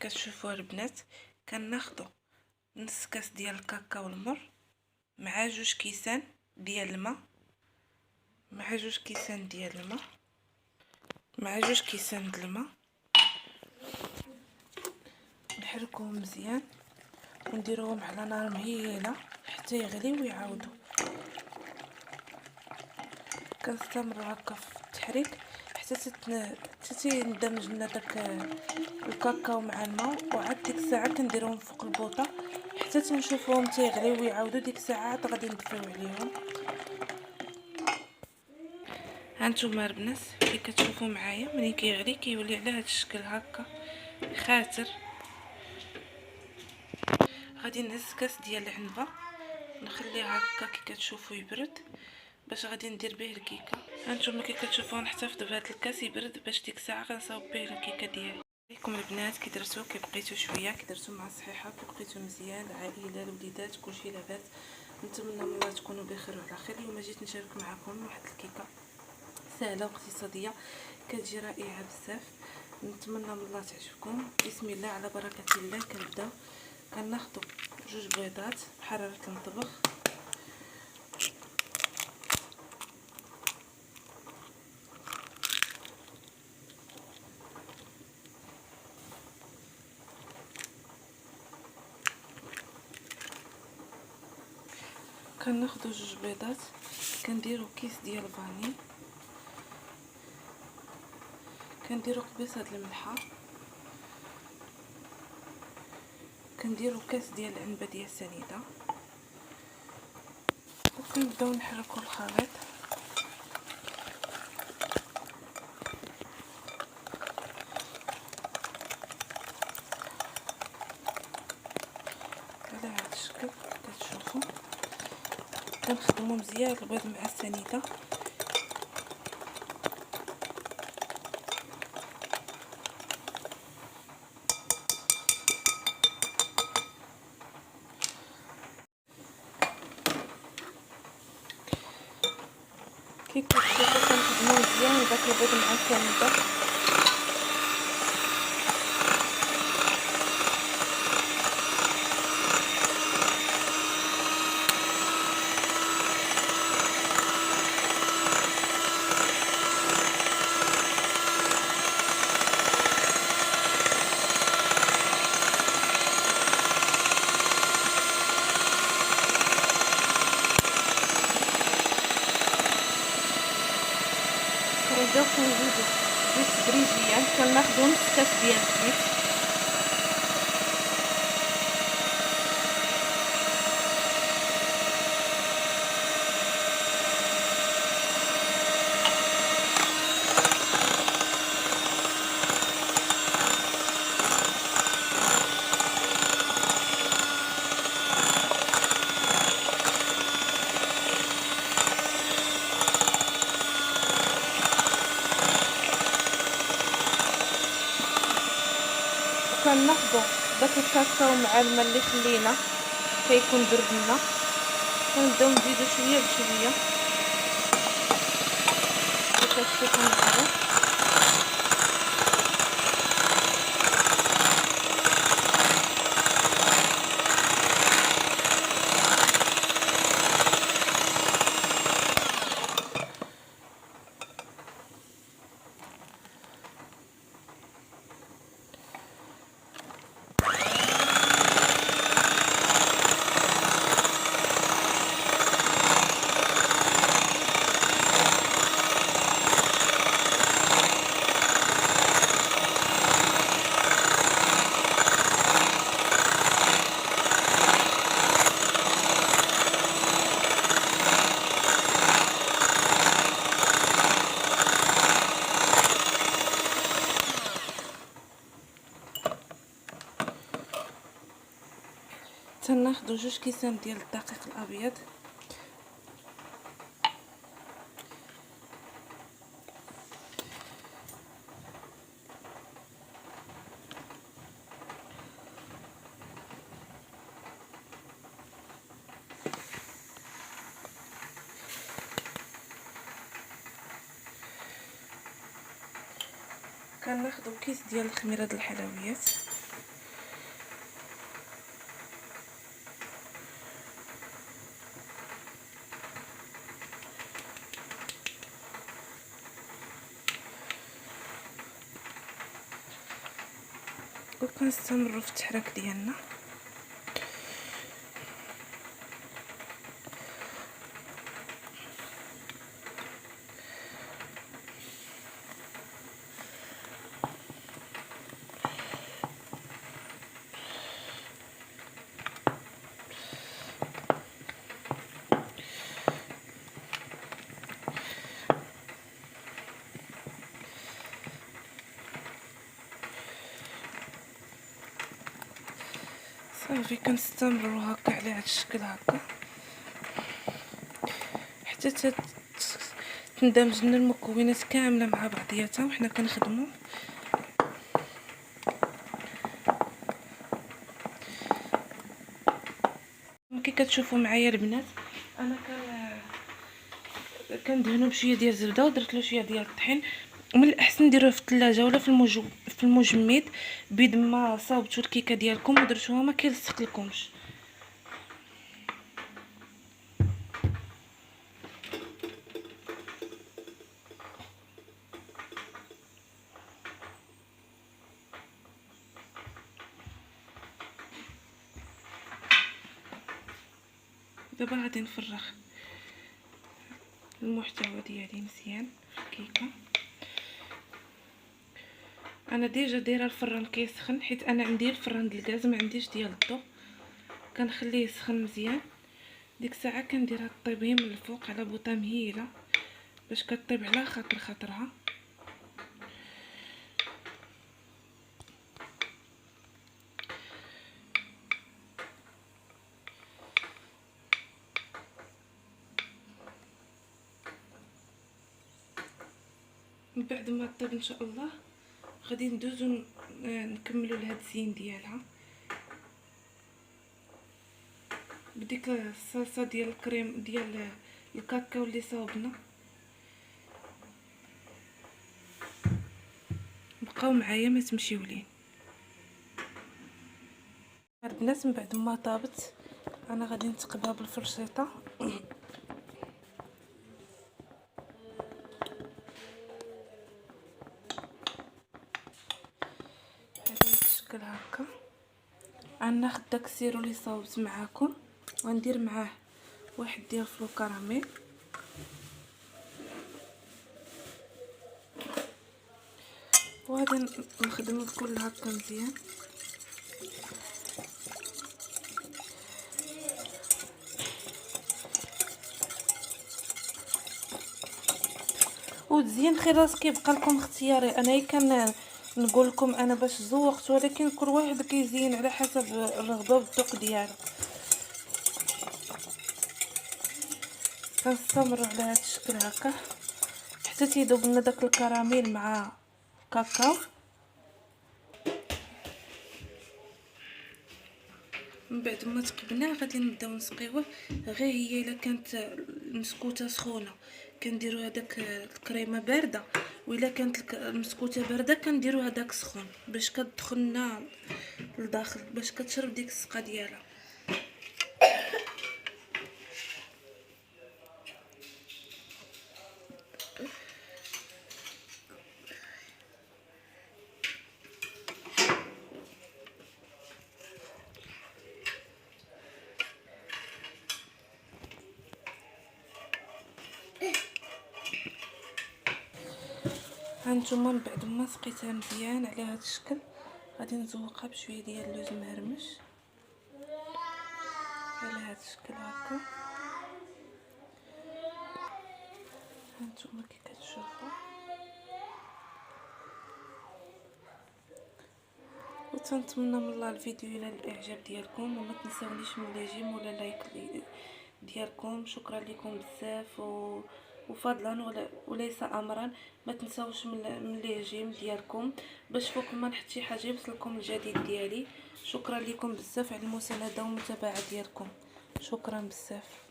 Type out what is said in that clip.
كتشوفوا البنات كناخذوا نص كاس ديال الكاكاو المر مع 2 كيسان ديال الماء مع 2 كيسان ديال الماء مع 2 كيسان د الماء، نحركوهم مزيان ونديروهم على نار مهيله حتى يغليو ويعاودوا. كنستمروا هكا في التحريك حتى تندمج لنا داك الكاكاو مع الماء، وعاد ديك الساعه كنديروهم فوق البوطه حتى تنشوفوهم تيغليو ويعاودوا. ديك الساعه عاد غادي ندفيو عليهم. هانتوما البنات كي كتشوفوا معايا ملي كيغلي كيولي على هذا الشكل هكا خاتر. غادي نهز كاس ديال العنبه نخليه هكا كي كتشوفوا يبرد باش غادي ندير به الكيكه. هانتوما كي كتشوفوا نحتفظ بهذا الكاس يبرد باش ديك الساعه غنصاوب به الكيكه ديالي. عليكم البنات كي درتو كي بقيتو شويه كي درتو مع الصحيحه كي بقيتو مزيان العائله الوليدات كلشي لاباس. نتمنى من الله تكونوا بخير وعلى خير. اليوم جيت نشارك معكم واحد الكيكه سهله واقتصاديه كتجي رائعه بزاف. نتمنى من الله تعجبكم. بسم الله على بركه الله. كنبداو كناخذوا 2 بيضات بحراره المطبخ، كناخذوا 2 بيضات، كنديروا كيس ديال الفاني، كنديروا قبيصه د الملحه، كنديروا كاس ديال العنبه ديال سنيده، وكنبداو نحركوا الخليط. على هذا الشكل كتشوفوا كنخدموا مزيان البيض مع السنيده. كي كتشوفوا كنخدموا مزيان داك البيض مع السنيده. كنبداو كنزيدو زيت تدريجيا، كناخدو نص كاس ديال الزيت، كناخدو داك الكاكاو مع الماء اللي خلينا كيكون برد لنا، كنبداو نزيدو شويه بشويه باش كتشوفوا معايا. تناخدو 2 كيسان ديال الدقيق الابيض، كناخدو كيس ديال الخميره د الحلويات، وكنستمروا في التحريك ديالنا. صافي كنستمروا هكا على هذا الشكل هكا حتى تندمج لنا المكونات كامله مع بعضياتها وحنا كنخدموا. كي كتشوفوا معايا البنات انا كندهنوا بشويه ديال الزبده ودرت له شويه ديال الطحين، ومن الاحسن نديروه في الثلاجه ولا في المجمد بيد ما صاوبتوا الكيكه ديالكم ودرتوها ما كيلصق لكمش. دابا غادي نفرغ المحتوى ديالي مزيان في الكيكه. انا ديجا دايره الفران كيسخن حيت انا عندي الفران ديال الغاز ما عنديش ديال الضو، كنخليه يسخن مزيان. ديك الساعه كنديرها طيب هي من الفوق على بوطه مهيله باش كطيب على خاطرها. من بعد ما طيب ان شاء الله غادي ندوزو نكملوا لهاد الزين ديالها بديك الصلصه ديال الكريم ديال الكاكاو اللي صاوبنا. بقاو معايا ما تمشيو لين البنات. من بعد ما طابت انا غادي نتقبها بالفرشيطه الشكل هكا. غناخد داك السيرو اللي صاوبت معاكم وندير معاه واحد ديال فلو كراميل وغادي نخدم الكل هكا مزيان. وتزين خلاص كيبقى لكم اختياري. انا كان نقول لكم انا باش زوقت، ولكن كل واحد كيزين على حسب الرغبه والذوق ديالو. كنستمروا على هذا الشكل هكا حتى تيذوب لنا داك الكراميل مع كاكاو. من بعد ما تقبلناه غادي نبداو نسقيوه. غير هي الا كانت المسكوته سخونه كنديروا هذاك الكريمه بارده، والا كانت المسكوته بارده كنديروا هذاك سخون باش كتدخلنا لداخل باش كتشرب ديك السقه ديالها. هانتوما من بعد ما سقيتها مزيان على هذا الشكل غادي نزوقها بشويه ديال اللوز مهرمش على هذا الشكل هكا. هانتوما كي كتشوفوا وتنتمنى من الله الفيديو الى الاعجاب ديالكم، وما تنساونيش من لي جيم ولا لايك ديالكم. شكرا لكم بزاف وفضلا وليس امرا ما تنساوش من لي جيم ديالكم باش فوق ما نحط شي حاجه يوصلكم الجديد ديالي. شكرا لكم بزاف على المسانده والمتابعه ديالكم. شكرا بزاف.